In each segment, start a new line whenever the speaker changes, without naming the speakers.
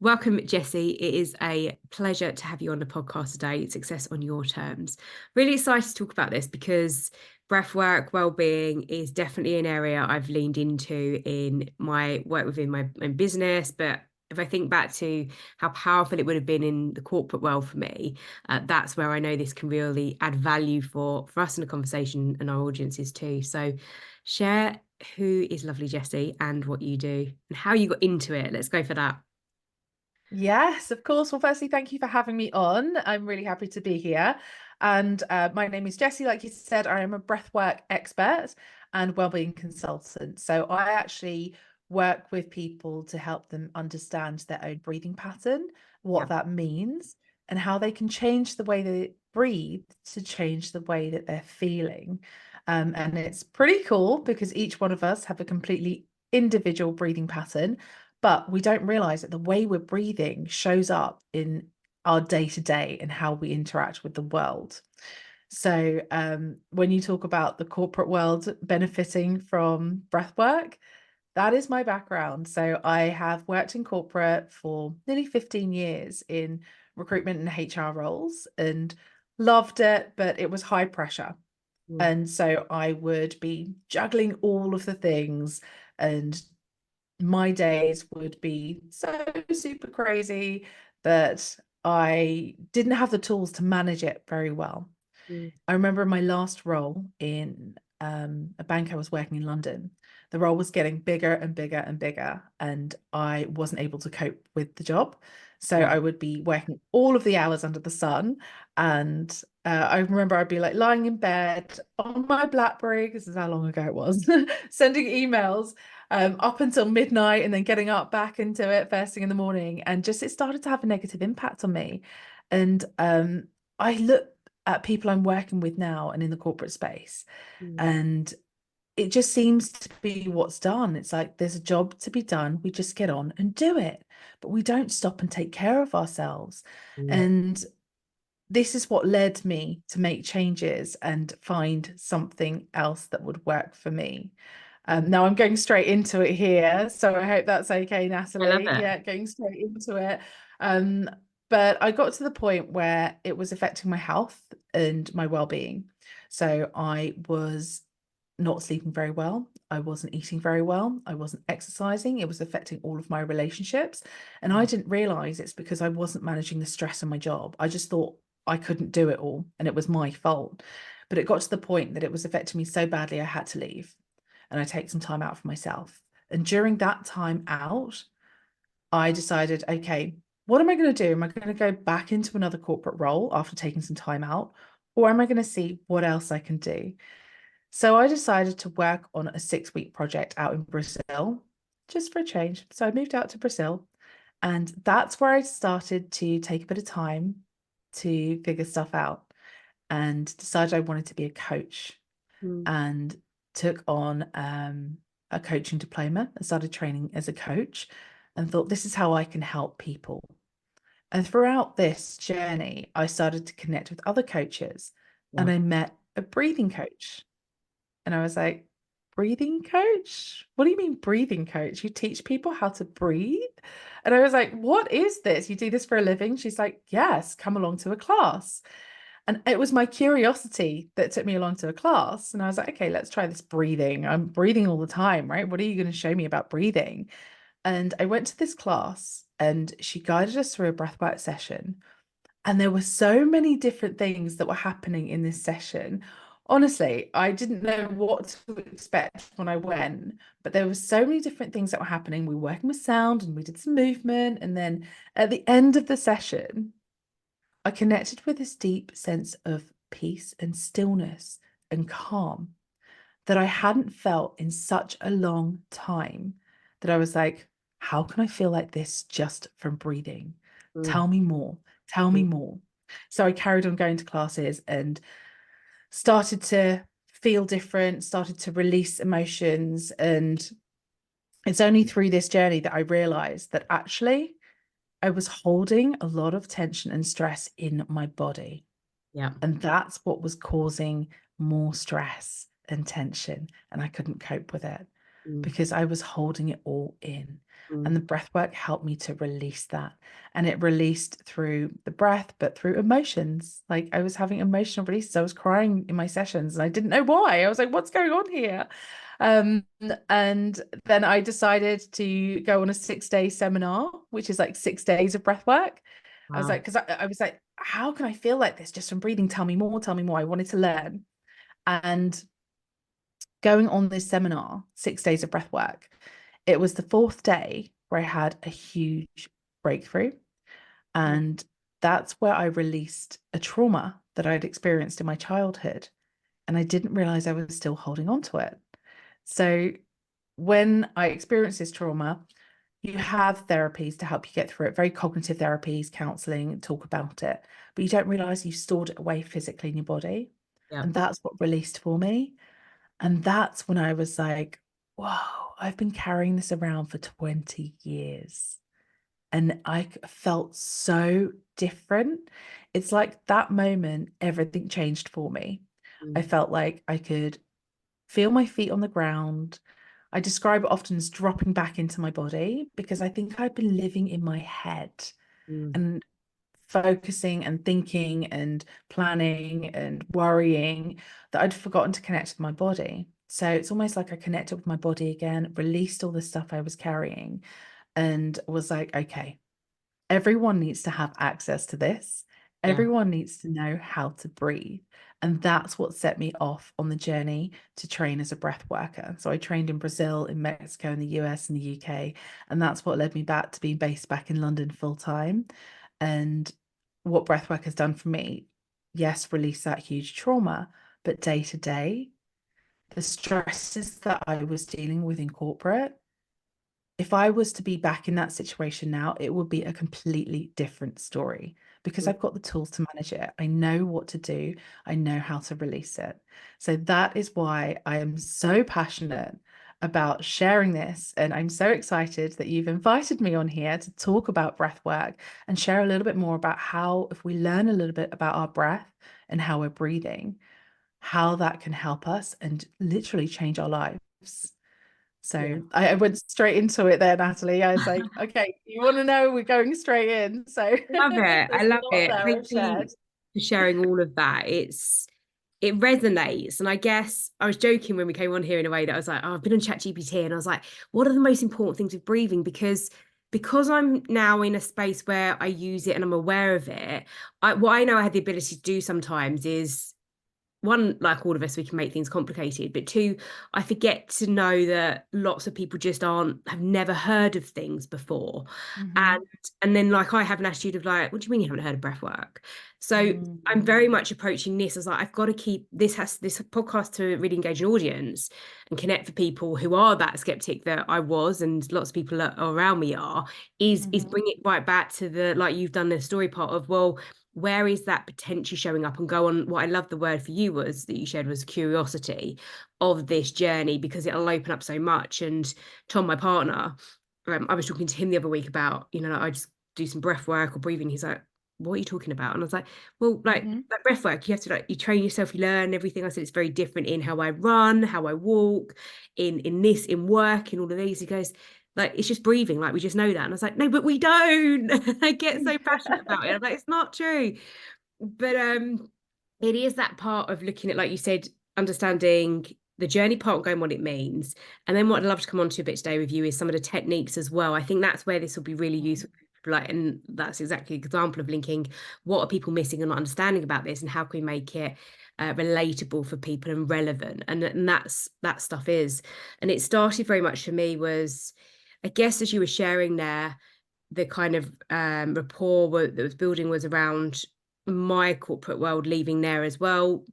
Welcome, Jessie. It is a pleasure to have you on the podcast today, Success on Your Terms. Really excited to talk about this because breathwork, well-being is definitely an area I've leaned into in my work within my own business. But if I think back to how powerful it would have been in the corporate world for me, that's where I know this can really add value for us in the conversation and our audiences too. So share who is lovely Jessie and what you do and how you got into it. Let's go for that.
Yes, of course. Well, firstly, thank you for having me on. I'm really happy to be here. And my name is Jessie. Like you said, I am a breathwork expert and wellbeing consultant. So I actually work with people to help them understand their own breathing pattern,
Yeah.
what that means, and how they can change the way they breathe to change the way that they're feeling. And it's pretty cool because each one of us have a completely individual breathing pattern, but we don't realize that the way we're breathing shows up in our day to day and how we interact with the world. So, when you talk about the corporate world benefiting from breath work, that is my background. So, I have worked in corporate for nearly 15 years in recruitment and HR roles and loved it, but it was high pressure.
Mm.
And so I would be juggling all of the things, and my days would be so super crazy that I didn't have the tools to manage it very well.
Mm.
I remember in my last role in a bank I was working in London, the role was getting bigger and bigger and bigger, and I wasn't able to cope with the job. So
Yeah.
I would be working all of the hours under the sun. And I remember I'd be like lying in bed on my BlackBerry, this is how long ago it was, sending emails up until midnight and then getting up back into it first thing in the morning. And just it started to have a negative impact on me. And I look at people I'm working with now and in the corporate space,
Mm.
and it just seems to be what's done. It's like there's a job to be done. We just get on and do it, but we don't stop and take care of ourselves.
Mm.
And this is what led me to make changes and find something else that would work for me.
Mm.
Now I'm going straight into it here, so I hope that's okay,
I love
Natalie.
it.
Yeah, going straight into it. Um, but I got to the point where it was affecting my health and my well-being. So I was not sleeping very well. I wasn't eating very well. I wasn't exercising. It was affecting all of my relationships. And I
Mm.
didn't realize it's because I wasn't managing the stress in my job. I just thought I couldn't do it all and it was my fault. But it got to the point that it was affecting me so badly, I had to leave and I take some time out for myself. And during that time out, I decided, okay, what am I going to do? Am I going to go back into another corporate role after taking some time out? Or am I going to see what else I can do? So I decided to work on a 6-week project out in Brazil just for a change. So I moved out to Brazil, and that's where I started to take a bit of time to figure stuff out and decided I wanted to be a coach,
Mm.
and took on a coaching diploma and started training as a coach and thought this is how I can help people. And throughout this journey, I started to connect with other coaches,
Yeah.
and I met a breathing coach. And I was like, breathing coach? What do you mean breathing coach? You teach people how to breathe? And I was like, what is this? You do this for a living? She's like, yes, come along to a class. And it was my curiosity that took me along to a class. And I was like, okay, let's try this breathing. I'm breathing all the time, right? What are you going to show me about breathing? And I went to this class and she guided us through a breathwork session. And there were so many different things that were happening in this session. Honestly, I didn't know what to expect when I went, but there were so many different things that were happening. We were working with sound and we did some movement. And then at the end of the session, I connected with this deep sense of peace and stillness and calm that I hadn't felt in such a long time, that I was like, how can I feel like this just from breathing?
Mm.
Tell me more. Tell me
Mm.
more. So I carried on going to classes and started to feel different, started to release emotions. And it's only through this journey that I realized that actually I was holding a lot of tension and stress in my body.
Yeah.
And that's what was causing more stress and tension. And I couldn't cope with it
Mm.
because I was holding it all in. And
Mm.
the breath work helped me to release that. And it released through the breath, but through emotions. Like I was having emotional releases. I was crying in my sessions and I didn't know why. I was like, what's going on here? And then I decided to go on a 6-day seminar, which is like 6 days of breath work. I was
Wow.
like, because I was like, how can I feel like this just from breathing? Tell me more, tell me more. I wanted to learn. And going on this seminar, 6 days of breath work, it was the fourth day where I had a huge breakthrough.
Mm.
And that's where I released a trauma that I'd experienced in my childhood. And I didn't realize I was still holding on to it. So when I experienced this trauma, you have therapies to help you get through it, very cognitive therapies, counseling, talk about it, but you don't realize you stored it away physically in your body.
Yeah.
And that's what released for me. And that's when I was like, whoa, I've been carrying this around for 20 years. And I felt so different. It's like that moment, everything changed for me. I
Mm.
felt like I could feel my feet on the ground. I describe it often as dropping back into my body because I think I'd been living in my head
Mm.
and focusing and thinking and planning and worrying that I'd forgotten to connect with my body. So it's almost like I connected with my body again, released all the stuff I was carrying, and was like, okay, everyone needs to have access to this.
Yeah.
Everyone needs to know how to breathe. And that's what set me off on the journey to train as a breath worker. So I trained in Brazil, in Mexico, in the US, and the UK. And that's what led me back to being based back in London full time. And what breathwork has done for me, yes, release that huge trauma, but day to day, the stresses that I was dealing with in corporate, if I was to be back in that situation now, it would be a completely different story because
Mm.
I've got the tools to manage it. I know what to do, I know how to release it. So that is why I am so passionate about sharing this. And I'm so excited that you've invited me on here to talk about breath work and share a little bit more about how, if we learn a little bit about our breath and how we're breathing, how that can help us and literally change our lives.
Yeah.
So I went straight into it there, Natalie. I was like, okay, you want to know? We're going straight in. So
Love it. I
there's a
love
lot
it.
there
Thank
I've shared.
you for sharing all of that. It resonates. And I guess I was joking when we came on here in a way that I was like, oh, I've been on ChatGPT and I was like, what are the most important things with breathing? Because I'm now in a space where I use it and I'm aware of it, what I know I had the ability to do sometimes is one, like all of us, we can make things complicated, but two, I forget to know that lots of people just have never heard of things before.
Mm-hmm.
And then like I have an attitude of like, what do you mean you haven't heard of breath work? So I'm
Mm-hmm.
very much approaching this as like, I've got to keep this podcast to really engage an audience and connect for people who are that skeptic that I was, and lots of people around me are, is
Mm-hmm.
bring it right back to the, like you've done the story part of, well, where is that potentially showing up, and go on. What I love the word for you was that you shared was curiosity of this journey, because it'll open up so much. And Tom, my partner, I was talking to him the other week about, like, I just do some breath work or breathing. He's like, what are you talking about? And I was like, well, like
Mm-hmm.
that breath work, you have to, like, you train yourself, you learn everything. I said it's very different in how I run, how I walk, in work, in all of these. He goes, like, it's just breathing, like we just know that. And I was like, no, but we don't. I get so passionate about it. I'm like, it's not true. But it is that part of looking at, like you said, understanding the journey part, going what it means. And then what I'd love to come on to a bit today with you is some of the techniques as well. I think that's where this will be really useful. Like, and that's exactly an example of linking what are people missing and not understanding about this, and how can we make it relatable for people and relevant. And that stuff is. And it started very much for me was, I guess, as you were sharing there, the kind of rapport that was building was around my corporate world, leaving there as well.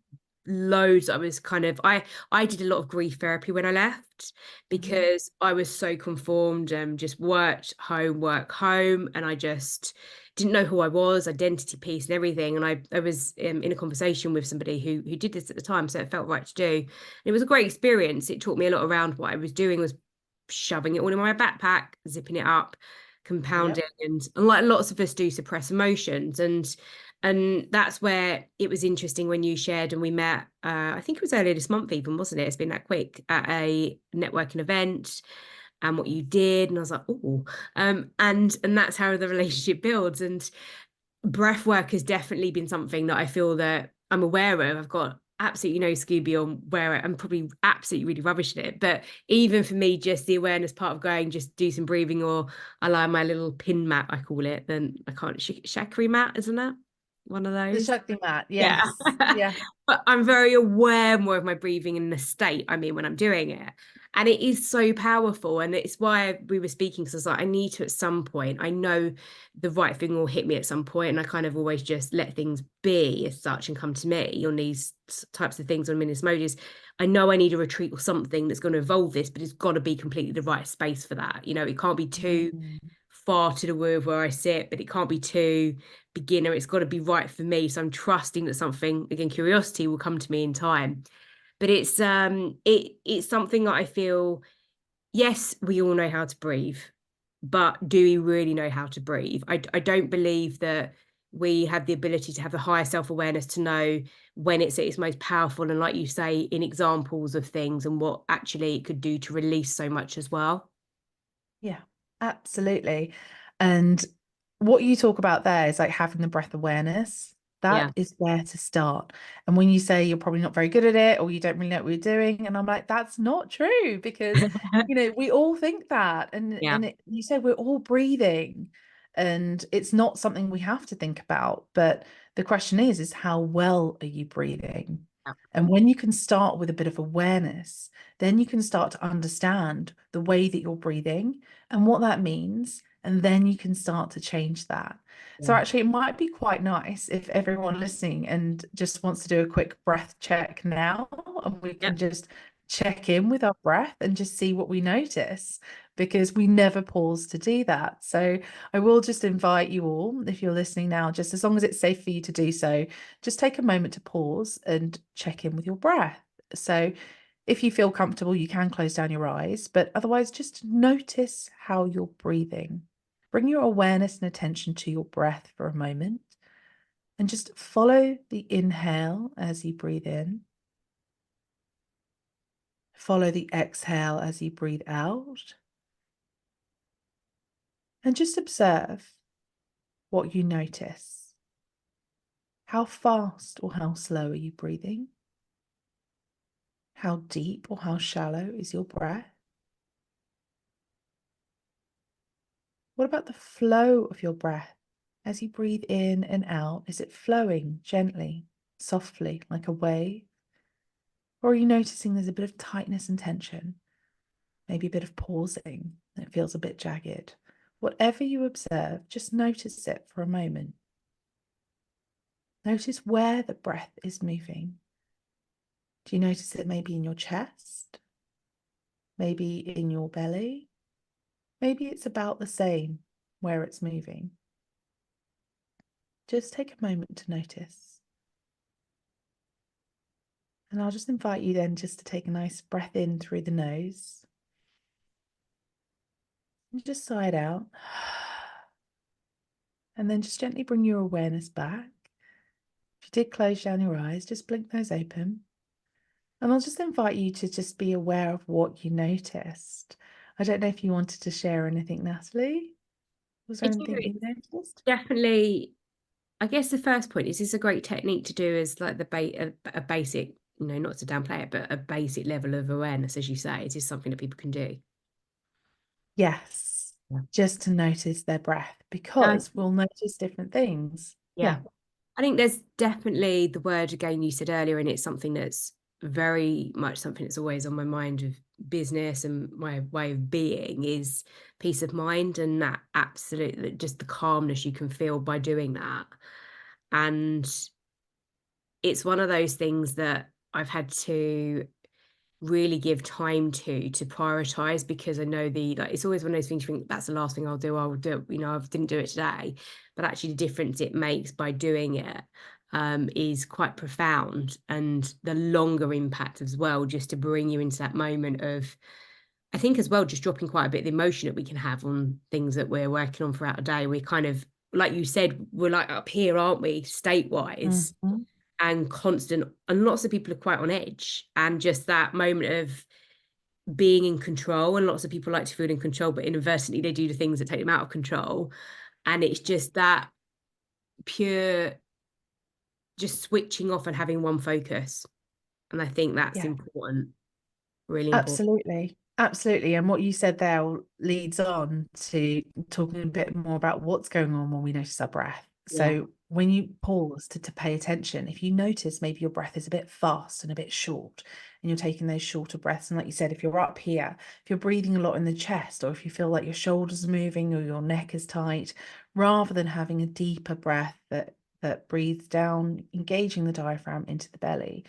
Loads. I was kind of, I did a lot of grief therapy when I left,
Mm-hmm.
because I was so conformed and just work home, and I just didn't know who I was, identity piece and everything. And I was in a conversation with somebody who did this at the time, so it felt right to do. And it was a great experience. It taught me a lot around what I was doing was shoving it all in my backpack, zipping it up, compounding,
Yep.
and like lots of us do, suppress emotions. And that's where it was interesting when you shared, and we met, I think it was earlier this month even, wasn't it? It's been that quick, at a networking event. and what you did. And I was like, oh, and that's how the relationship builds. And breath work has definitely been something that I feel that I'm aware of. I've got absolutely no Scooby on where I'm probably absolutely really rubbish at it. But even for me, just the awareness part of going, just do some breathing, or I lie on my little pin mat, I call it. Then I can't, chakri mat, isn't it? One of
The
those.
Shakti mat,
Yeah.
yes. Yeah.
But I'm very aware more of my breathing and the state I'm in when I'm doing it. And it is so powerful. And it's why we were speaking, because I was like, I need to at some point. I know the right thing will hit me at some point, and I kind of always just let things be as such and come to me on these types of things on Minis Modus. I know I need a retreat or something that's going to evolve this, but it's got to be completely the right space for that. You know, it can't be too
Mm.
far to the woo of where I sit, but it can't be too beginner. It's got to be right for me. So I'm trusting that something, again, curiosity will come to me in time. But it's something that I feel, yes, we all know how to breathe, but do we really know how to breathe? I don't believe that we have the ability to have the higher self-awareness to know when it's at its most powerful, and like you say, in examples of things and what actually it could do to release so much as well.
Yeah, absolutely. And what you talk about there is like having the breath awareness.
Yeah.
That is where to start. And when you say you're probably not very good at it or you don't really know what you're doing, and I'm like, that's not true, because we all think that.
Yeah.
You said we're all breathing, and it's not something we have to think about. But the question is how well are you breathing? And when you can start with a bit of awareness, then you can start to understand the way that you're breathing and what that means. And then you can start to change that. So
Yeah.
actually, it might be quite nice if everyone listening and just wants to do a quick breath check now, and we
Yep.
can just check in with our breath and just see what we notice, because we never pause to do that. So I will just invite you all, if you're listening now, just as long as it's safe for you to do so, just take a moment to pause and check in with your breath. So if you feel comfortable, you can close down your eyes, but otherwise, just notice how you're breathing. Bring your awareness and attention to your breath for a moment, and just follow the inhale as you breathe in. Follow the exhale as you breathe out. And just observe what you notice. How fast or how slow are you breathing? How deep or how shallow is your breath? What about the flow of your breath? As you breathe in and out, is it flowing gently, softly, like a wave? Or are you noticing there's a bit of tightness and tension? Maybe a bit of pausing, it feels a bit jagged. Whatever you observe, just notice it for a moment. Notice where the breath is moving. Do you notice it maybe in your chest? Maybe in your belly? Maybe it's about the same where it's moving. Just take a moment to notice. And I'll just invite you then just to take a nice breath in through the nose. And just sigh it out. And then just gently bring your awareness back. If you did close down your eyes, just blink those open. And I'll just invite you to just be aware of what you noticed. I don't know if you wanted to share anything, Natalie. Was
I
there
do.
anything you
It's
noticed?
definitely, I guess the first point is this a great technique to do as like a basic, not to downplay it, but a basic level of awareness, as you say. Is this something that people can do?
Yes,
Yeah.
just to notice their breath,
Um,
because we'll notice different things.
yeah.
Yeah.
I think there's definitely the word again you said earlier, and it's something that's very much something that's always on my mind of business and my way of being is peace of mind, and that absolutely just the calmness you can feel by doing that. And it's one of those things that I've had to really give time to prioritize, because I know it's always one of those things you think that's the last thing I'll do, I didn't do it today, but actually the difference it makes by doing it is quite profound, and the longer impact as well, just to bring you into that moment of, I think as well, just dropping quite a bit of the emotion that we can have on things that we're working on throughout the day. We kind of, like you said, we're like up here, aren't we, state wise,
Mhm.
and constant, and lots of people are quite on edge, and just that moment of being in control, and lots of people like to feel in control, but inadvertently they do the things that take them out of control. And it's just that pure just switching off and having one focus. And I think that's
Yeah.
important, really important.
Absolutely. Absolutely. And what you said there leads on to talking a bit more about what's going on when we notice our breath.
Yeah.
So when you pause to pay attention, if you notice maybe your breath is a bit fast and a bit short, and you're taking those shorter breaths, and like you said, if you're up here, if you're breathing a lot in the chest, or if you feel like your shoulders are moving or your neck is tight, rather than having a deeper breath that breathes down, engaging the diaphragm into the belly,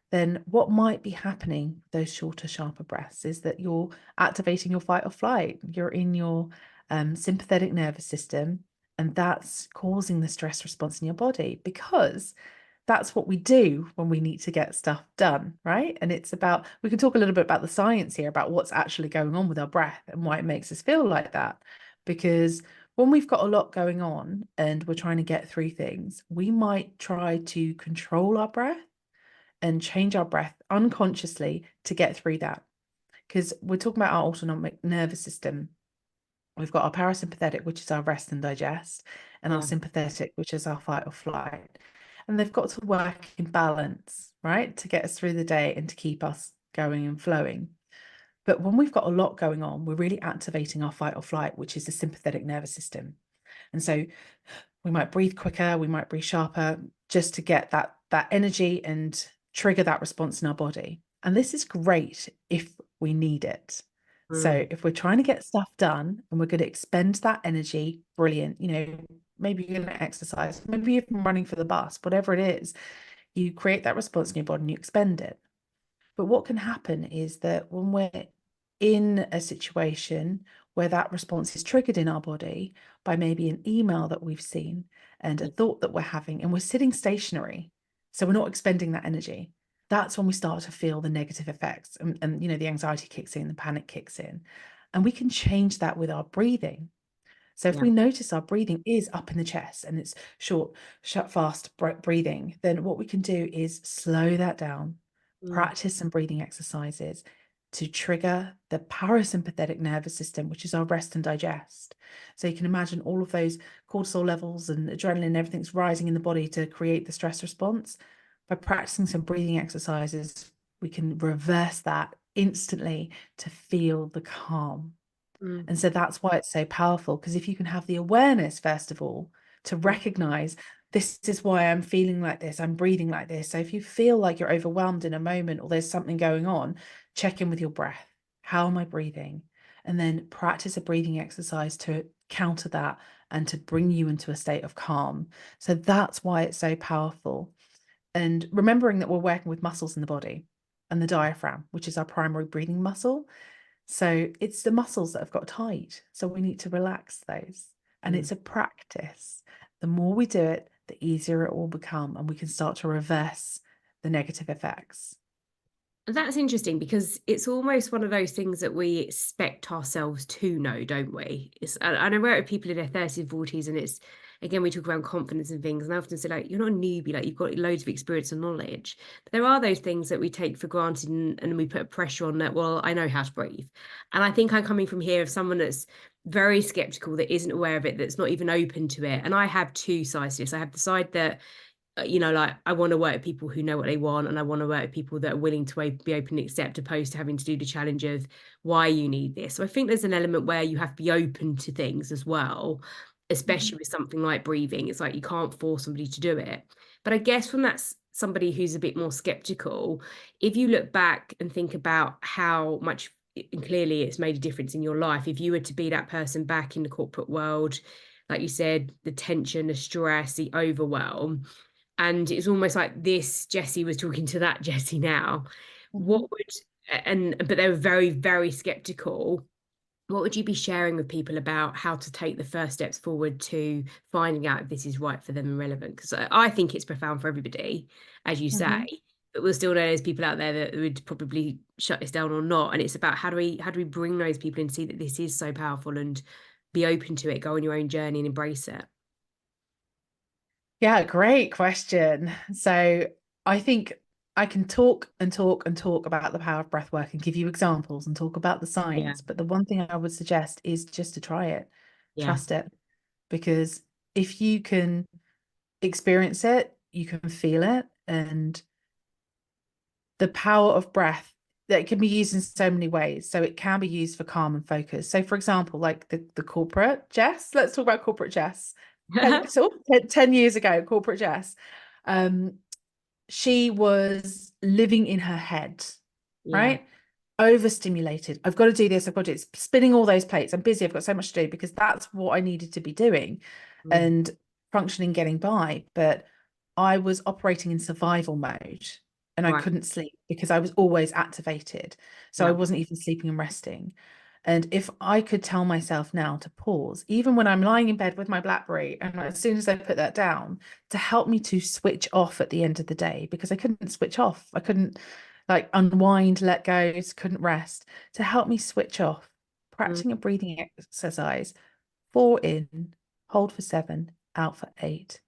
then what might be happening with those shorter, sharper breaths is that you're activating your fight or flight. You're in your sympathetic nervous system, and that's causing the stress response in your body, because that's what we do when we need to get stuff done, right? And it's about, we can talk a little bit about the science here, about what's actually going on with our breath and why it makes us feel like that. Because when we've got a lot going on and we're trying to get through things, we might try to control our breath and change our breath unconsciously to get through that. Because we're talking about our autonomic nervous system. We've got our parasympathetic, which is our rest and digest, and our
Yeah.
sympathetic, which is our fight or flight. And they've got to work in balance, right, to get us through the day and to keep us going and flowing. But when we've got a lot going on, we're really activating our fight or flight, which is the sympathetic nervous system. And so we might breathe quicker, we might breathe sharper, just to get that energy and trigger that response in our body. And this is great if we need it. So
Mm.
if we're trying to get stuff done and we're going to expend that energy, brilliant. Maybe you're going to exercise, maybe you've been running for the bus, whatever it is, you create that response in your body and you expend it. But what can happen is that when we're in a situation where that response is triggered in our body by maybe an email that we've seen and a thought that we're having, and we're sitting stationary, so we're not expending that energy, that's when we start to feel the negative effects. And the anxiety kicks in, the panic kicks in. And we can change that with our breathing. So if
Yeah.
we notice our breathing is up in the chest and it's short, fast breathing, then what we can do is slow that down,
Mm.
practice some breathing exercises to trigger the parasympathetic nervous system, which is our rest and digest. So you can imagine all of those cortisol levels and adrenaline, everything's rising in the body to create the stress response. By practicing some breathing exercises, we can reverse that instantly to feel the calm.
Mm.
And so that's why it's so powerful, because if you can have the awareness, first of all, to
Mm.
recognize this is why I'm feeling like this, I'm breathing like this. So if you feel like you're overwhelmed in a moment or there's something going on, check in with your breath. How am I breathing? And then practice a breathing exercise to counter that and to bring you into a state of calm. So that's why it's so powerful. And remembering that we're working with muscles in the body and the diaphragm, which is our primary breathing muscle. So it's the muscles that have got tight. So we need to relax those. And
Mm.
it's a practice. The more we do it, the easier it will become, and we can start to reverse the negative effects.
That's interesting because it's almost one of those things that we expect ourselves to know, don't we? And I work with people in their 30s and 40s, and it's again, we talk around confidence and things, and I often say, like, you're not a newbie, like, you've got loads of experience and knowledge. But there are those things that we take for granted, and we put pressure on that, well, I know how to breathe. And I think I'm coming from here of someone that's very skeptical, that isn't aware of it, that's not even open to it. And I have two sides to this. I have the side that like, I want to work with people who know what they want, and I want to work with people that are willing to be open and accept, opposed to having to do the challenge of why you need this. So I think there's an element where you have to be open to things as well,
Mhm.
especially with something like breathing. It's like you can't force somebody to do it. But I guess from that's somebody who's a bit more skeptical, if you look back and think about how much, and clearly it's made a difference in your life, if you were to be that person back in the corporate world, like you said, the tension, the stress, the overwhelm, and it's almost like this Jessie was talking to that Jessie now. What
Mhm.
would, and but they were very, very skeptical. What would you be sharing with people about how to take the first steps forward to finding out if this is right for them and relevant? Because I think it's profound for everybody, as you say,
Mhm.
but we'll still know there's people out there that would probably shut this down or not. And it's about how do we bring those people in, see that this is so powerful, and be open to it, go on your own journey and embrace it.
Yeah, great question. So I think I can talk and talk and talk about the power of breath work and give you examples and talk about the
Yeah.
science. But the one thing I would suggest is just to try it,
Yeah.
trust it, because if you can experience it, you can feel it, and the power of breath that can be used in so many ways. So it can be used for calm and focus. So for example, like the corporate Jess, let's talk about corporate Jess. 10 years ago, corporate Jess. Um, she was living in her head,
Yeah.
right? Overstimulated. I've got to do this. I've got to do it. Spinning all those plates. I'm busy. I've got so much to do because that's what I needed to be doing
Mm.
and functioning, getting by. But I was operating in survival mode and I
Right.
couldn't sleep because I was always activated. So I
Yeah.
wasn't even sleeping and resting. And if I could tell myself now to pause, even when I'm lying in bed with my BlackBerry, and as soon as I put that down, to help me to switch off at the end of the day, because I couldn't switch off. I couldn't like unwind, let go, couldn't rest. To help me switch off,
Mm.
practicing a breathing exercise, 4 in, hold for 7, out for 8.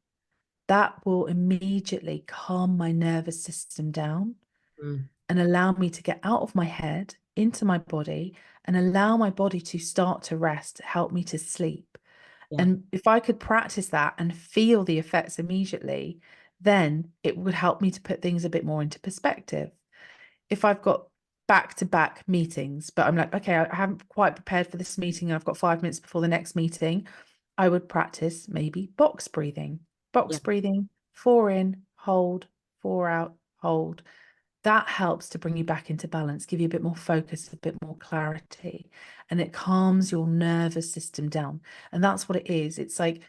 That will immediately calm my nervous system down
Mm.
and allow me to get out of my head into my body and allow my body to start to rest, help me to sleep.
Yeah.
And if I could practice that and feel the effects immediately, then it would help me to put things a bit more into perspective. If I've got back to back meetings, but I'm like, okay, I haven't quite prepared for this meeting and I've got 5 minutes before the next meeting, I would practice maybe box breathing.
Yeah.
Box breathing, 4 in, hold, 4 out, hold. That helps to bring you back into balance, give you a bit more focus, a bit more clarity, and it calms your nervous system down. And that's what it is. It's like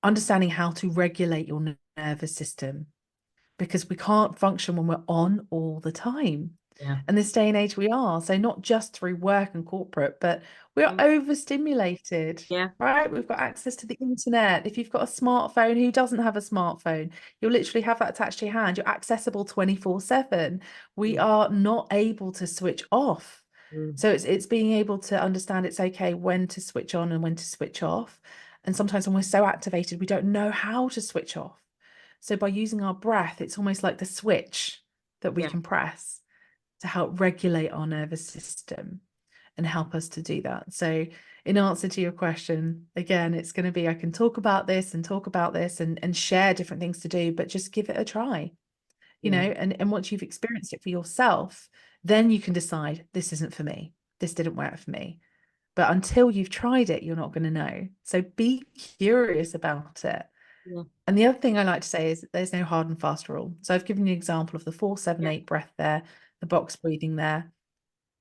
understanding how to regulate your nervous system because we can't function when we're on all the time.
Yeah.
And this day and age we are. So not just through work and corporate, but we are
Mm.
overstimulated,
Yeah.
right? We've got access to the internet. If you've got a smartphone, who doesn't have a smartphone? You'll literally have that attached to your hand. You're accessible 24/7. We
Mm.
are not able to switch off.
Mm.
So it's being able to understand it's okay when to switch on and when to switch off. And sometimes when we're so activated, we don't know how to switch off. So by using our breath, it's almost like the switch that we
Yeah.
can press to help regulate our nervous system and help us to do that. So in answer to your question, again, it's going to be I can talk about this and talk about this and share different things to do, but just give it a try,
Yeah.
and once you've experienced it for yourself, then you can decide this isn't for me. This didn't work for me. But until you've tried it, you're not going to know. So be curious about it.
Yeah.
And the other thing I like to say is that there's no hard and fast rule. So I've given you an example of the 4-7-8 breath there, the box breathing there.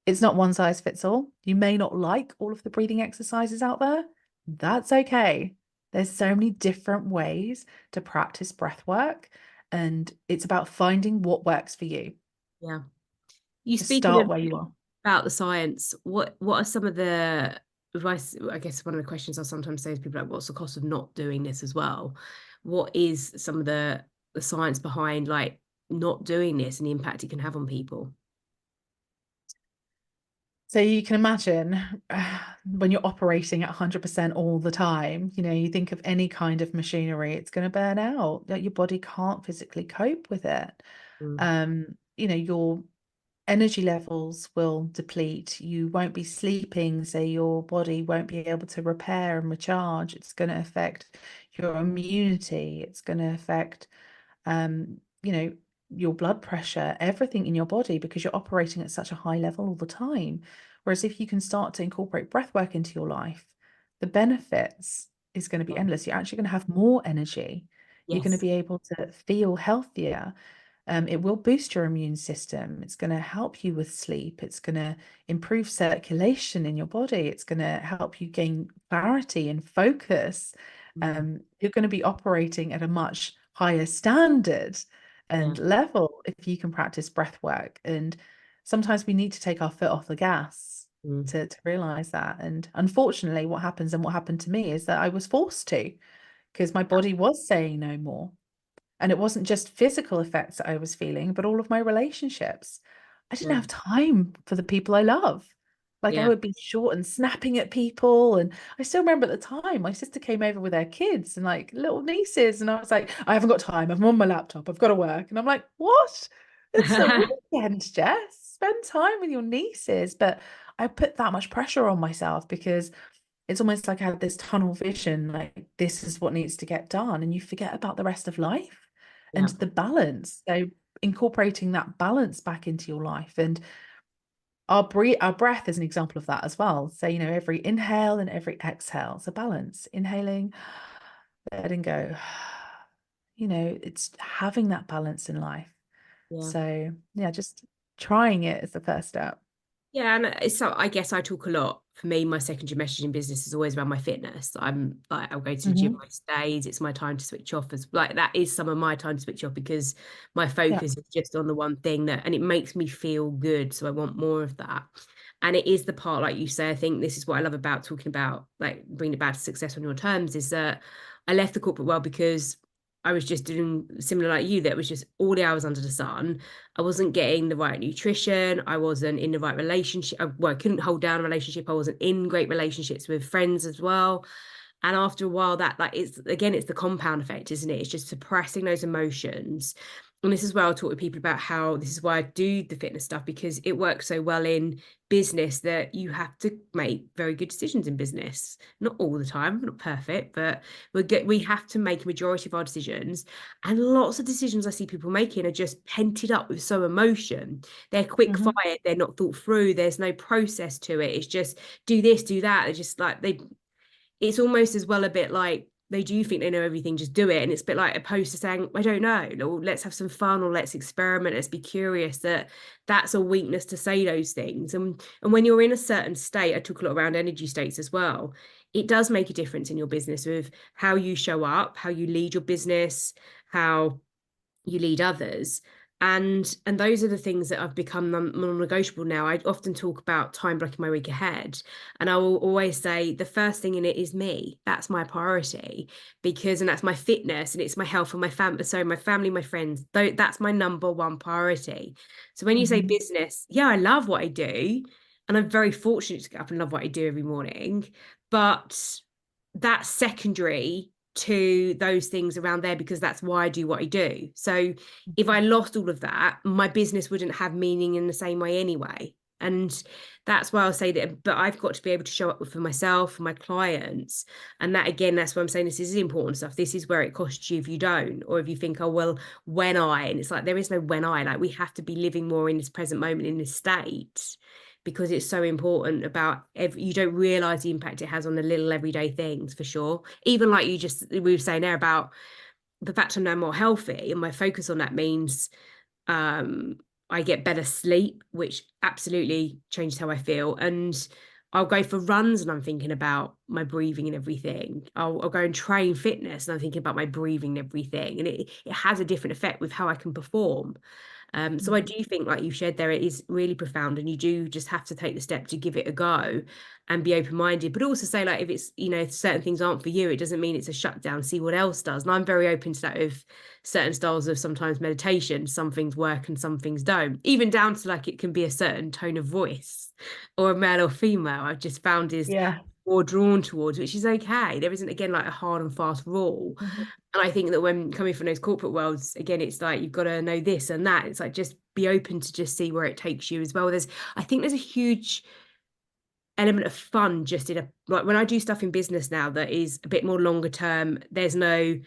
It's not one size fits all. You may not like all of the breathing exercises out there. That's okay. There's so many different ways to practice breath work, and it's about finding what works for you.
Yeah. You
Just
speak a
start
little
where
bit
you are.
about the science. What are some of the advice? I guess one of the questions I sometimes say to people like, what's the cost of not doing this as well? What is some of the science behind like not doing this and the impact it can have on people?
So you can imagine when you're operating at 100% all the time, you think of any kind of machinery, it's going to burn out. Like your body can't physically cope with it.
Mm.
Your energy levels will deplete. You won't be sleeping, so your body won't be able to repair and recharge. It's going to affect your immunity. It's going to affect um, you know, your blood pressure, everything in your body because you're operating at such a high level all the time. Whereas if you can start to incorporate breath work into your life, the benefits is going to be
Yeah.
endless. You're actually going to have more energy. You're going to
Yes.
be able to feel healthier. It will boost your immune system. It's going to help you with sleep. It's going to improve circulation in your body. It's going to help you gain clarity and focus.
Mm.
You're going to be operating at a much higher standard
Yeah.
and level if you can practice breath work. And sometimes we need to take our foot off the gas
Mm.
to realize that. And unfortunately, what happens and what happened to me is that I was forced to because my body was saying no more. And it wasn't just physical effects that I was feeling, but all of my relationships. I didn't
Yeah.
have time for the people I love. Like I
Yeah.
would be short and snapping at people. And I still remember at the time, my sister came over with her kids and like little nieces. And I was like, I haven't got time. I'm on my laptop. I've got to work. And I'm like, what? It's a weekend, Jess. Spend time with your nieces. But I put that much pressure on myself because it's almost like I had this tunnel vision, like this is what needs to get done, and you forget about the rest of life and
Yeah.
the balance. So incorporating that balance back into your life, and our breath is an example of that as well. So, every inhale and every exhale, it's a balance. Inhaling, letting go. It's having that balance in life.
Yeah.
So yeah, just trying it is the first step.
Yeah, and so I guess I talk a lot. For me, my secondary message in business is always around my fitness. I'm like, I'll go to the gym
Hmm.
most days. It's my time to switch off, as like that is some of my time to switch off because my
Yeah.
focus is just on the one thing and it makes me feel good. So I want more of that. And it is the part, like you say, I think this is what I love about talking about like bringing it back to success on your terms is that I left the corporate world because I was just doing similar like you, that was just all the hours under the sun. I wasn't getting the right nutrition. I wasn't in the right relationship. Well, I couldn't hold down a relationship. I wasn't in great relationships with friends as well. And after a while, that like it's the compound effect, isn't it? It's just suppressing those emotions. And this is where I'll talk to people about how this is why I do the fitness stuff, because it works so well in business that you have to make very good decisions in business. Not all the time, not perfect, but we have to make a majority of our decisions. And lots of decisions I see people making are just pented up with so emotion. They're quick
Hmm.
fired, they're not thought through, there's no process to it. It's just do this, do that. They're just like it's almost as well a bit like they do think they know everything, just do it. And it's a bit like opposed to saying, I don't know, or let's have some fun, or let's experiment, let's be curious. That's a weakness to say those things. And when you're in a certain state, I talk a lot around energy states as well. It does make a difference in your business with how you show up, how you lead your business, how you lead others. And those are the things that have become non-negotiable now. I often talk about time blocking my week ahead, and I will always say the first thing in it is me. That's my priority, because and that's my fitness, and it's my health and my family. So my family, my friends, though, that's my number one priority. So when you say
Hmm.
business, yeah, I love what I do, and I'm very fortunate to get up and love what I do every morning, but that's secondary to those things around there, because that's why I do what I do. So if I lost all of that, my business wouldn't have meaning in the same way anyway. And that's why I'll say that, but I've got to be able to show up for myself, for my clients. And that, again, that's why I'm saying this is important stuff. This is where it costs you if you don't, or if you think, oh, well, and it's like, there is no like we have to be living more in this present moment, in this state, because it's so important about you don't realize the impact it has on the little everyday things, for sure. Even like we were saying there about the fact I'm now more healthy, and my focus on that means um I get better sleep, which absolutely changes how I feel. And I'll go for runs and I'm thinking about my breathing and everything. I'll go and train fitness and I'm thinking about my breathing and everything. And it has a different effect with how I can perform. So I do think, like you shared there, it is really profound, and you do just have to take the step to give it a go and be open-minded. But also say, like, if it's, if certain things aren't for you, it doesn't mean it's a shutdown. See what else does. And I'm very open to that with certain styles of sometimes meditation. Some things work and some things don't. Even down to like it can be a certain tone of voice or a male or female. I've just found is
Yeah.
more drawn towards, which is okay. There isn't, again, like a hard and fast rule.
Hmm.
And I think that when coming from those corporate worlds, again, it's like you've got to know this and that. It's like just be open to just see where it takes you as well. I think there's a huge element of fun just in like when I do stuff in business now that is a bit more longer term. There's no,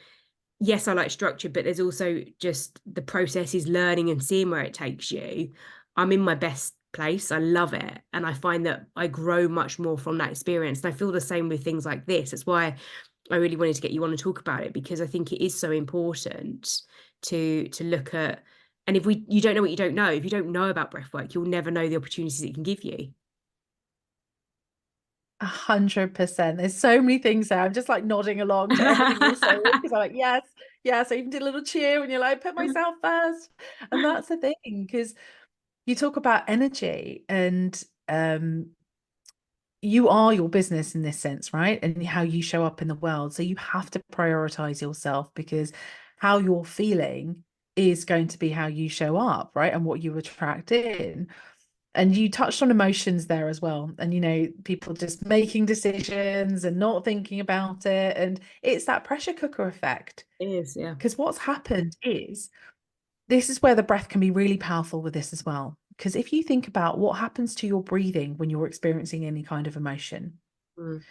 yes, I like structure, but there's also just the process is learning and seeing where it takes you. I'm in my best place. I love it. And I find that I grow much more from that experience. And I feel the same with things like this. That's why I really wanted to get you on and talk about it, because I think it is so important to look at. And if you don't know what you don't know, if you don't know about breathwork, you'll never know the opportunities it can give you.
100%. There's so many things there. I'm just like nodding along to everything you're saying because I'm like, yes, yes. I even did a little cheer when you're like, put myself first. And that's the thing, because you talk about energy and you are your business in this sense, right? And how you show up in the world. So you have to prioritize yourself, because how you're feeling is going to be how you show up, right? And what you attract in. And you touched on emotions there as well. And, people just making decisions and not thinking about it. And it's that pressure cooker effect.
It is, yeah.
Because what's happened is this is where the breath can be really powerful with this as well. Because if you think about what happens to your breathing when you're experiencing any kind of emotion,
Mm,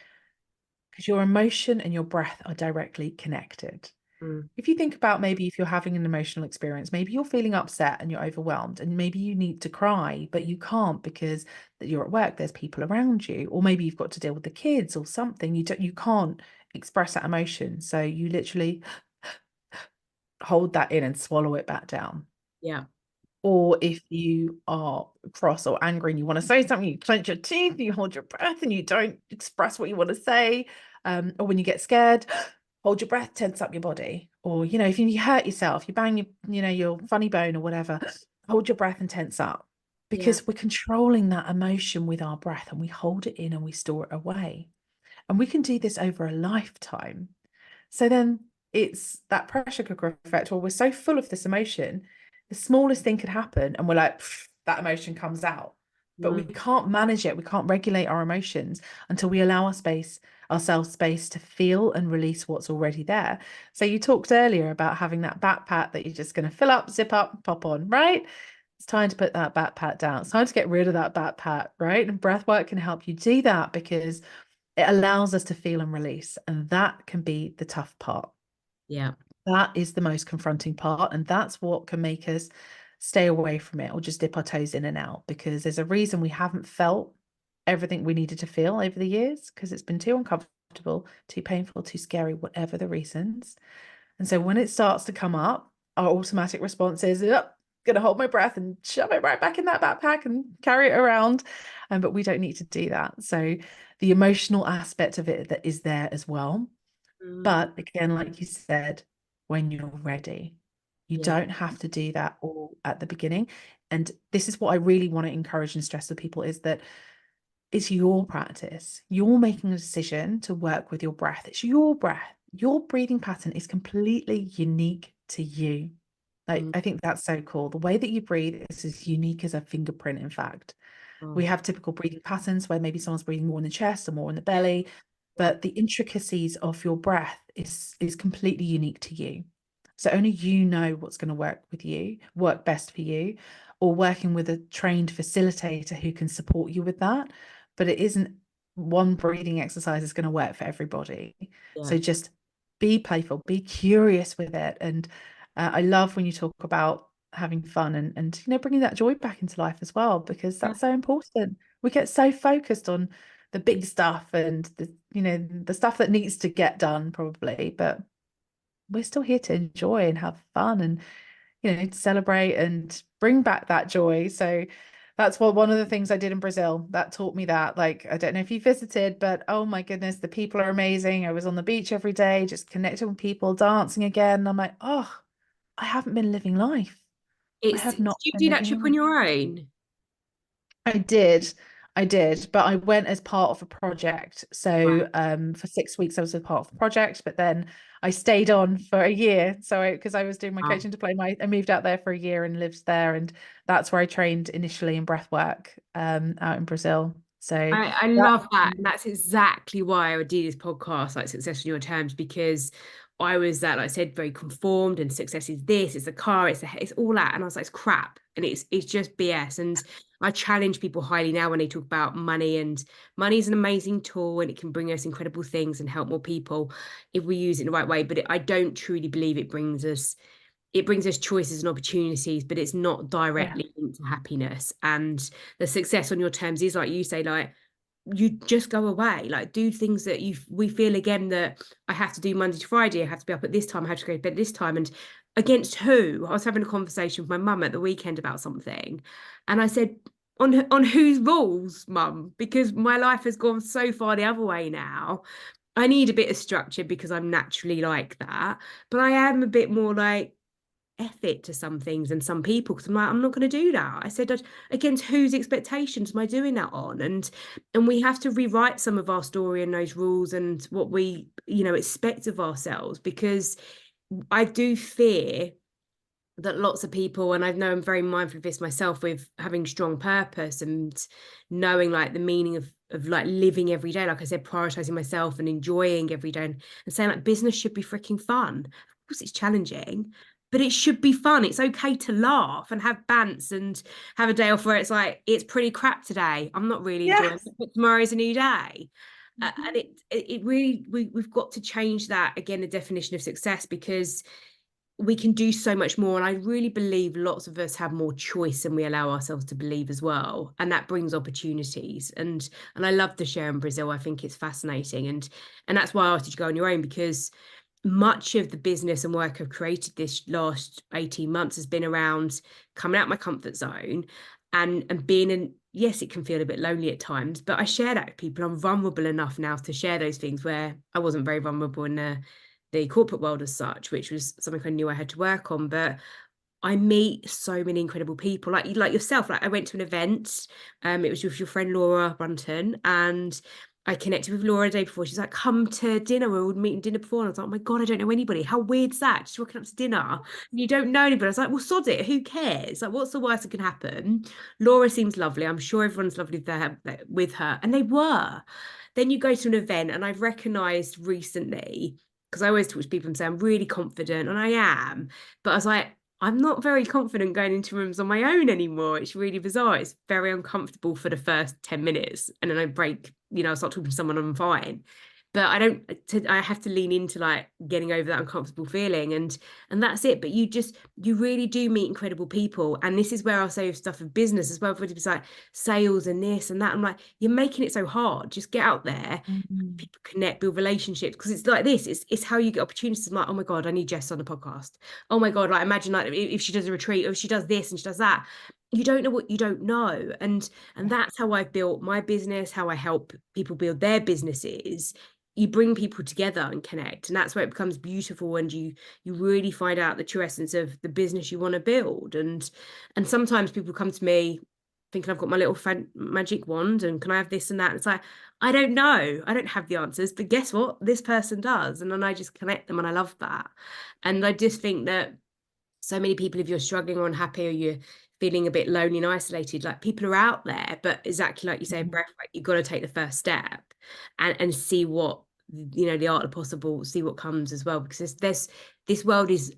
because your emotion and your breath are directly connected.
mm,
If you think about maybe if you're having an emotional experience, maybe you're feeling upset and you're overwhelmed, and maybe you need to cry, but you can't because you're at work, there's people around you, or maybe you've got to deal with the kids or something. You can't express that emotion. So you literally hold that in and swallow it back down.
yeah,
Or if you are cross or angry and you want to say something, you clench your teeth, you hold your breath and you don't express what you want to say. Or when you get scared, hold your breath, tense up your body. Or, if you hurt yourself, you bang your funny bone or whatever, hold your breath and tense up.
yeah,
Because we're controlling that emotion with our breath and we hold it in and we store it away. And we can do this over a lifetime. So then it's that pressure cooker effect where we're so full of this emotion, the smallest thing could happen, and we're like, that emotion comes out. But we
mm,
can't manage it. We can't regulate our emotions until we allow ourselves space to feel and release what's already there. So you talked earlier about having that backpack that you're just going to fill up, zip up, pop on, right? It's time to put that backpack down. It's time to get rid of that backpack, right? And breath work can help you do that because it allows us to feel and release. And that can be the tough part.
yeah,
That is the most confronting part. And that's what can make us stay away from it or just dip our toes in and out because there's a reason we haven't felt everything we needed to feel over the years because it's been too uncomfortable, too painful, too scary, whatever the reasons. And so when it starts to come up, our automatic response is, oh, going to hold my breath and shove it right back in that backpack and carry it around. But we don't need to do that. So the emotional aspect of it that is there as well.
mm,
But again, like you said, when you're ready, you
yeah,
don't have to do that all at the beginning. And this is what I really want to encourage and stress with people is that it's your practice. You're making a decision to work with your breath. It's your breath. Your breathing pattern is completely unique to you. Like,
mm,
I think that's so cool. The way that you breathe is as unique as a fingerprint, in fact.
oh,
We have typical breathing patterns where maybe someone's breathing more in the chest or more in the
yeah,
belly,
yeah,
but the intricacies of your breath is completely unique to you. So only you know what's going to work best for you, or working with a trained facilitator who can support you with that. But it isn't one breathing exercise is going to work for everybody.
yeah,
So just be playful, be curious with it. And I love when you talk about having fun and bringing that joy back into life as well, because
yeah.
that's so important. We get so focused on the big stuff and the stuff that needs to get done probably, but we're still here to enjoy and have fun and to celebrate and bring back that joy. So that's one of the things I did in Brazil that taught me that. Like, I don't know if you visited, but oh my goodness, the people are amazing. I was on the beach every day, just connecting with people, dancing again. And I'm like, oh, I haven't been living life. I
It's,
have
did
not
you
been
do that
living
trip on
life.
your own?
I did. I did, but I went as part of a project.
Right.
So for 6 weeks I was a part of a project, but then I stayed on for a year. So because I was doing my
Oh.
coaching diploma, I moved out there for a year and lived there, and that's where I trained initially in breath work out in Brazil. So
I
that
love that. And that's exactly why I would do this podcast, like Success in Your Terms, because I was that, like I said, very conformed and success is this, it's a car, it's all that. And I was like, it's crap. And it's just BS. And I challenge people highly now when they talk about money, and money is an amazing tool and it can bring us incredible things and help more people if we use it in the right way. But I don't truly believe it brings us choices and opportunities, but it's not
yeah,
directly linked to happiness. And the success on your terms is, like you say, like you just go away, like do things that we feel again that I have to do Monday to Friday, I have to be up at this time, I have to go to bed this time. And against who? I was having a conversation with my mum at the weekend about something, and I said, on whose rules, mum? Because my life has gone so far the other way now. I need a bit of structure because I'm naturally like that, but I am a bit more like effort to some things and some people, because I'm like, I'm not going to do that. I said, against whose expectations am I doing that on? And we have to rewrite some of our story and those rules and what we expect of ourselves, because I do fear that lots of people, and I know I'm very mindful of this myself, with having strong purpose and knowing like the meaning of like living every day, like I said, prioritizing myself and enjoying every day, and saying like business should be freaking fun. Of course it's challenging, but it should be fun. It's okay to laugh and have bants and have a day off where it's like, it's pretty crap today. I'm not really enjoying
Yes.
it, but tomorrow's a new day. And
Mhm.
it really, we've got to change that again, the definition of success, because we can do so much more. And I really believe lots of us have more choice than we allow ourselves to believe as well. And that brings opportunities. And I love the share in Brazil. I think it's fascinating. And that's why I asked you to go on your own, because much of the business and work I've created this last 18 months has been around coming out my comfort zone and being in, yes, it can feel a bit lonely at times, but I share that with people. I'm vulnerable enough now to share those things where I wasn't very vulnerable in the corporate world as such, which was something I knew I had to work on. But I meet so many incredible people, like yourself. Like I went to an event, it was with your friend Laura Brunton, and I connected with Laura the day before. She's like, "Come to dinner. We were meeting dinner before." And I was like, "Oh my God, I don't know anybody. How weird's that? Just walking up to dinner and you don't know anybody." I was like, "Well, sod it. Who cares? Like, what's the worst that can happen?" Laura seems lovely. I'm sure everyone's lovely there with her, and they were. Then you go to an event, and I've recognised recently, because I always talk to people and say I'm really confident, and I am, but I was like, I'm not very confident going into rooms on my own anymore. It's really bizarre. It's very uncomfortable for the first 10 minutes. And then I break, I start talking to someone, I'm fine. But I have to lean into like getting over that uncomfortable feeling, and that's it. But you really do meet incredible people. And this is where I'll say stuff of business as well. For it's like sales and this and that. I'm like, you're making it so hard. Just get out there,
Mhm.
people connect, build relationships, because it's like this, it's how you get opportunities. I'm like, oh my God, I need Jess on the podcast. Oh my God, like imagine like if she does a retreat, or if she does this and she does that. You don't know what you don't know. And
Yeah.
that's how I've built my business, how I help people build their businesses. You bring people together and connect, and that's where it becomes beautiful, and you really find out the true essence of the business you want to build. And sometimes people come to me thinking I've got my little magic wand and can I have this and that. It's like, I don't know. I don't have the answers, but guess what? This person does. And then I just connect them, and I love that. And I just think that so many people, if you're struggling or unhappy, or you're feeling a bit lonely and isolated, like people are out there. But exactly like you say,
Mhm.
breath, like you've got to take the first step and see what, the art of possible, see what comes as well. Because there's this world is,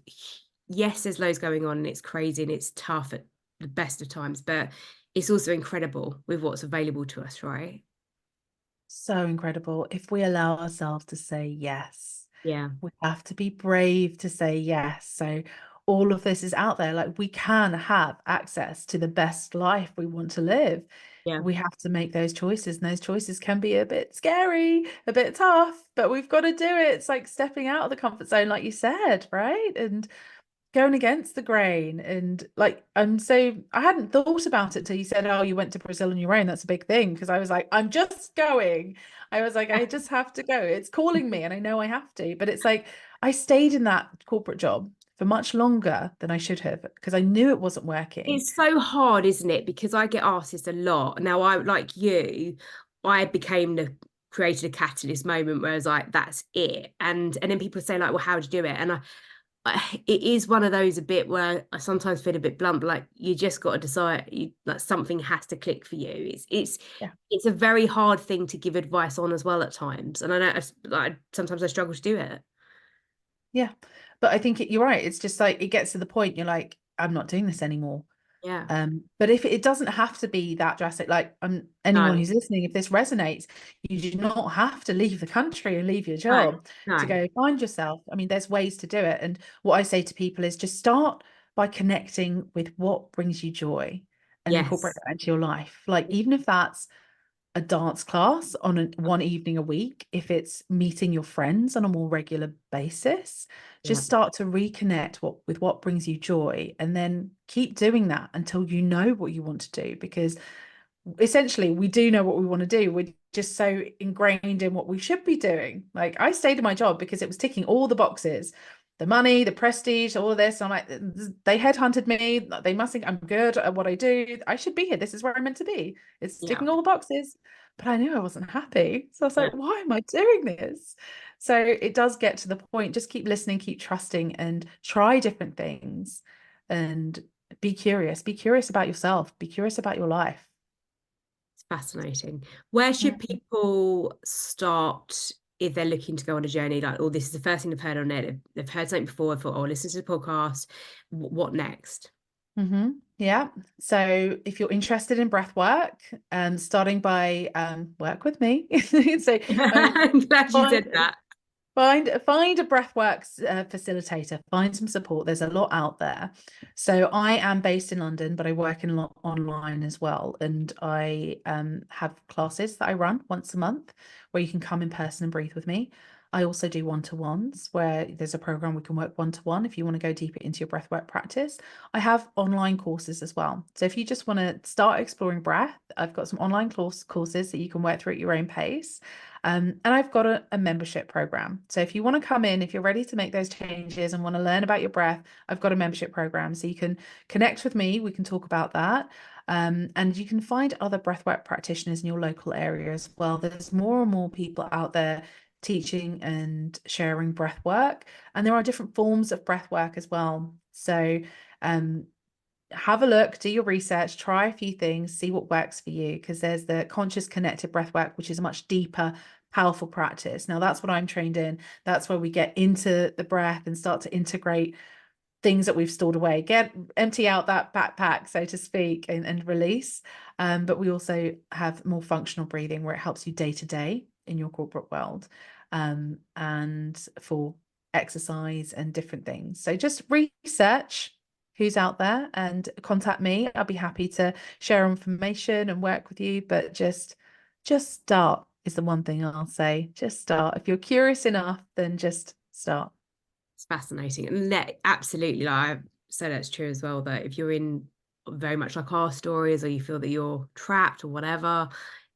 yes, there's loads going on and it's crazy and it's tough at the best of times, but it's also incredible with what's available to us, right?
So incredible. If we allow ourselves to say yes,
Yeah.
we have to be brave to say yes. So all of this is out there. Like we can have access to the best life we want to live.
Yeah.
We have to make those choices, and those choices can be a bit scary, a bit tough, but we've got to do it. It's like stepping out of the comfort zone, like you said, right? And going against the grain. And like I hadn't thought about it till you said, oh, you went to Brazil on your own. That's a big thing. Because I was like, I'm just going. I was like, I just have to go. It's calling me and I know I have to. But it's like I stayed in that corporate job for much longer than I should have, because I knew it wasn't working.
It's so hard, isn't it? Because I get asked this a lot. Now, I, like you, I became created a catalyst moment where I was like, that's it. And then people say like, well, how would you do it? And it is one of those a bit where I sometimes feel a bit blunt, but like you just got to decide, like something has to click for you.
Yeah.
It's a very hard thing to give advice on as well at times. And I know sometimes I struggle to do it.
Yeah. But I think you're right. It's just like it gets to the point you're like, I'm not doing this anymore.
Yeah.
But if it doesn't have to be that drastic, like anyone
No,
who's listening, if this resonates, you do not have to leave the country and leave your
no,
job to
no.
go find yourself. I mean, there's ways to do it. And what I say to people is just start by connecting with what brings you joy and incorporate
Yes.
that into your life. Like, even if that's a dance class on one evening a week, if it's meeting your friends on a more regular basis,
Yeah.
just start to reconnect with what brings you joy, and then keep doing that until you know what you want to do. Because essentially we do know what we want to do. We're just so ingrained in what we should be doing. Like I stayed in my job because it was ticking all the boxes, the money, the prestige, all of this. I'm like, they headhunted me, they must think I'm good at what I do, I should be here, this is where I'm meant to be, it's
Yeah.
ticking all the boxes. But I knew I wasn't happy, so I was
Yeah.
like, why am I doing this? So it does get to the point, just keep listening, keep trusting, and try different things, and be curious about yourself, be curious about your life.
It's fascinating. Where
Yeah.
should people start if they're looking to go on a journey, like, oh, this is the first thing they've heard on it, they've heard something before, I thought, oh, listen to the podcast, what next?
Yeah. So if you're interested in breath work, starting by work with me. So
I'm glad you said
find
that.
find a breathwork facilitator, find some support. There's a lot out there. So I am based in London, but I work in lot online as well. And I have classes that I run once a month where you can come in person and breathe with me. I also do one-to-ones where there's a program we can work one-to-one if you want to go deeper into your breathwork practice. I have online courses as well. So if you just want to start exploring breath, I've got some online courses that you can work through at your own pace. And I've got a membership program. So if you want to come in, if you're ready to make those changes and want to learn about your breath, I've got a membership program. So you can connect with me. We can talk about that. And you can find other breathwork practitioners in your local area as well. There's more and more people out there teaching and sharing breath work. And there are different forms of breath work as well. So have a look, do your research, try a few things, see what works for you, because there's the conscious connected breath work, which is a much deeper, powerful practice. Now, that's what I'm trained in. That's where we get into the breath and start to integrate things that we've stored away, empty out that backpack, so to speak, and release. But we also have more functional breathing where it helps you day to day in your corporate world, and for exercise and different things. So just research who's out there and contact me. I'll be happy to share information and work with you, but just start is the one thing I'll say. Just start. If you're curious enough, then just start.
It's fascinating. And absolutely, like I say, that's true as well, that if you're in very much like our stories, or you feel that you're trapped or whatever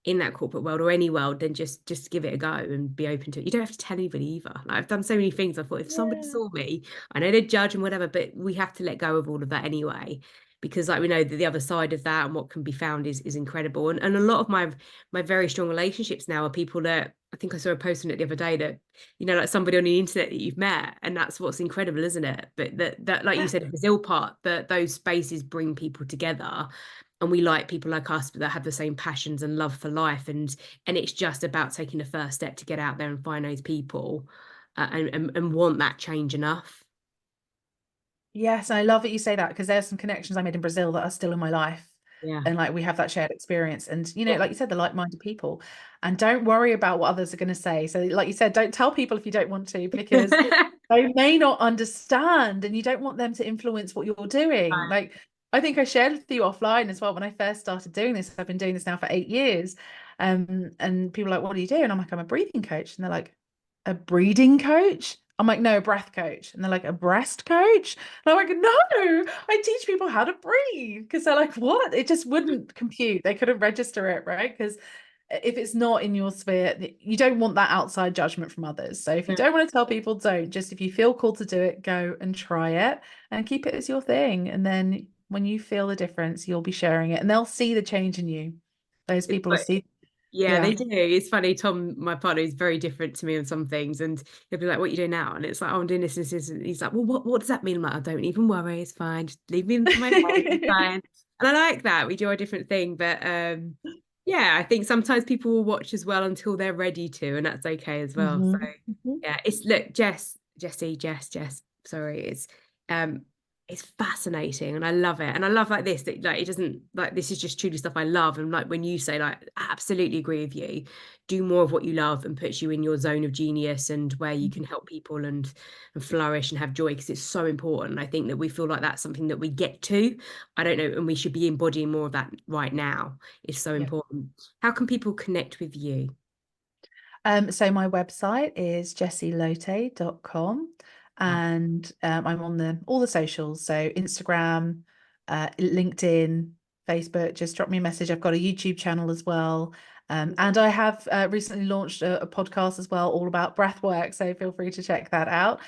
in that corporate world or any world, then just give it a go and be open to it. You don't have to tell anybody either. Like, I've done so many things. I thought if somebody
Yeah.
saw me, I know they'd judge and whatever, but we have to let go of all of that anyway. Because like we know that the other side of that and what can be found is incredible. And a lot of my very strong relationships now are people that I think I saw a post on it the other day that, like somebody on the internet that you've met, and that's what's incredible, isn't it? But that like you said, the Brazil part, that those spaces bring people together, and we like people like us that have the same passions and love for life, and it's just about taking the first step to get out there and find those people, and want that change enough.
Yes, I love that you say that because there's some connections I made in Brazil that are still in my life.
Yeah.
And like we have that shared experience. And like you said, the like-minded people. And don't worry about what others are going to say. So, like you said, don't tell people if you don't want to, because they may not understand and you don't want them to influence what you're doing. Like I think I shared with you offline as well when I first started doing this. I've been doing this now for 8 years. And people are like, what do you do? And I'm like, I'm a breathing coach. And they're like, a breathing coach? I'm like, no, a breath coach. And they're like, a breast coach? And I'm like, no, I teach people how to breathe. Because they're like, what? It just wouldn't compute. They couldn't register it, right? Because if it's not in your sphere, you don't want that outside judgment from others. So if you don't want to tell people, don't. Just if you feel called to do it, go and try it and keep it as your thing. And then when you feel the difference, you'll be sharing it and they'll see the change in you. Those people will see.
Yeah,
Yeah.
they do. It's funny. Tom, my partner, is very different to me on some things, and he'll be like, "What are you doing now?" And it's like, "Oh, I'm doing this, this, this." And he's like, "Well, what does that mean?" I'm like, "I don't even worry. It's fine. Just leave me into my head. It's fine." And I like that. We do a different thing, but yeah, I think sometimes people will watch as well until they're ready to, and that's okay as well. So
Mhm. Mhm.
yeah, look, Jess. Sorry, um, it's fascinating, and I love it, and I love like this that like it doesn't like this is just truly stuff I love, and like when you say like I absolutely agree with you, do more of what you love and puts you in your zone of genius and where you can help people and flourish and have joy, because it's so important. I think that we feel like that's something that we get to. I don't know, and we should be embodying more of that right now. It's so
Yeah.
important. How can people connect with you?
So my website is jessielaute.com, and I'm on all the socials, so Instagram, LinkedIn, Facebook. Just drop me a message. I've got a YouTube channel as well. And I have recently launched a podcast as well, all about breath work. So feel free to check that out.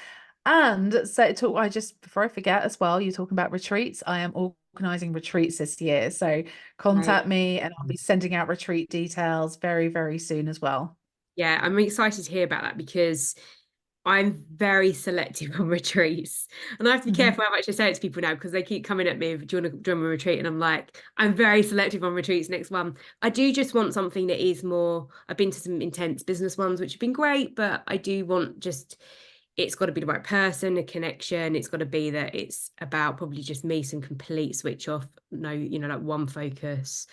And so I just before I forget as well, you're talking about retreats. I am organizing retreats this year. So
Right.
contact me and I'll be sending out retreat details very, very soon as well.
Yeah, I'm excited to hear about that, because I'm very selective on retreats, and I have to be
Mhm.
careful how much I say it to people now because they keep coming at me. Do you want to join my retreat? And I'm like, I'm very selective on retreats. Next one, I do just want something that is more. I've been to some intense business ones, which have been great, but I do want just. It's got to be the right person, a connection. It's got to be that it's about probably just me, some complete switch off, no, like one focus.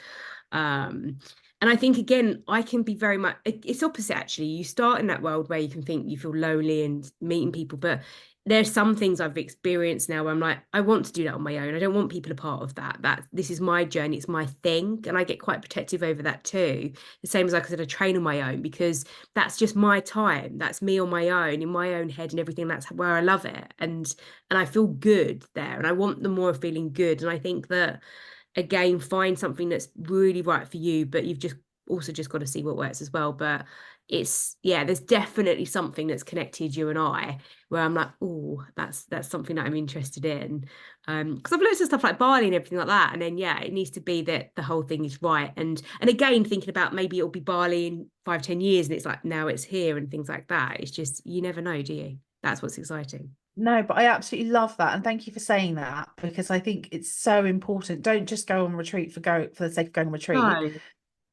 Um, and I think again, I can be very much it's opposite actually. You start in that world where you can think you feel lonely and meeting people, but there's some things I've experienced now where I'm like, I want to do that on my own. I don't want people a part of that. This is my journey, it's my thing. And I get quite protective over that too. The same as like I said, I train on my own because that's just my time. That's me on my own, in my own head and everything. That's where I love it. And I feel good there. And I want the more of feeling good. And I think that again, find something that's really right for you, but you've just also just got to see what works as well. But it's yeah, there's definitely something that's connected you and I where I'm like, oh, that's something that I'm interested in. Because I've looked at stuff like Bali and everything like that. And then yeah, it needs to be that the whole thing is right. And again, thinking about maybe it'll be Bali in 5, 10 years, and it's like now it's here and things like that. It's just you never know, do you? That's what's exciting.
No, but I absolutely love that. And thank you for saying that because I think it's so important. Don't just go on retreat for the sake of going on retreat.
No, it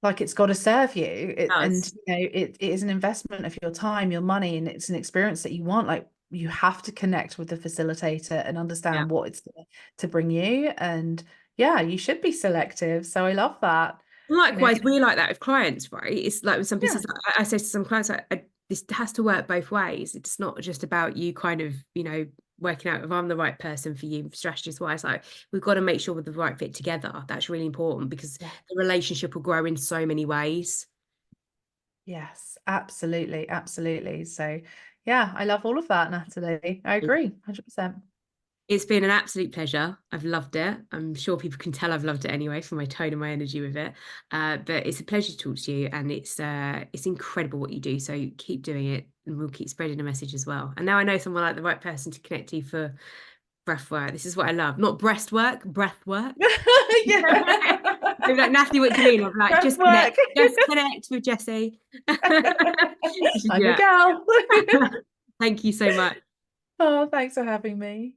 Like it's got to serve you. And
does.
it is an investment of your time, your money, and it's an experience that you want. Like you have to connect with the facilitator and
Yeah.
understand what it's to bring you. And yeah, you should be selective. So I love that. You know,
Likewise, we like that with clients, right? It's like with some
yeah.
pieces, I say to some clients, this has to work both ways. It's not just about you kind of, working out if I'm the right person for you, strategist wise. Like we've got to make sure we're the right fit together. That's really important because
Yeah.
the relationship will grow in so many ways.
Yes, absolutely. Absolutely. So yeah, I love all of that, Natalie. I agree, 100%.
It's been an absolute pleasure. I've loved it. I'm sure people can tell I've loved it anyway from my tone and my energy with it. But it's a pleasure to talk to you, and it's incredible what you do. So keep doing it, and we'll keep spreading the message as well. And now I know someone like the right person to connect to for breath work. This is what I love, not breastwork, breath work.
Yeah.
They're like, Natalie, what do you mean? I'm like,
Breath work.
just connect with Jessie. You should
I'm
do
your
it.
gal.
Thank you so much.
Oh, thanks for having me.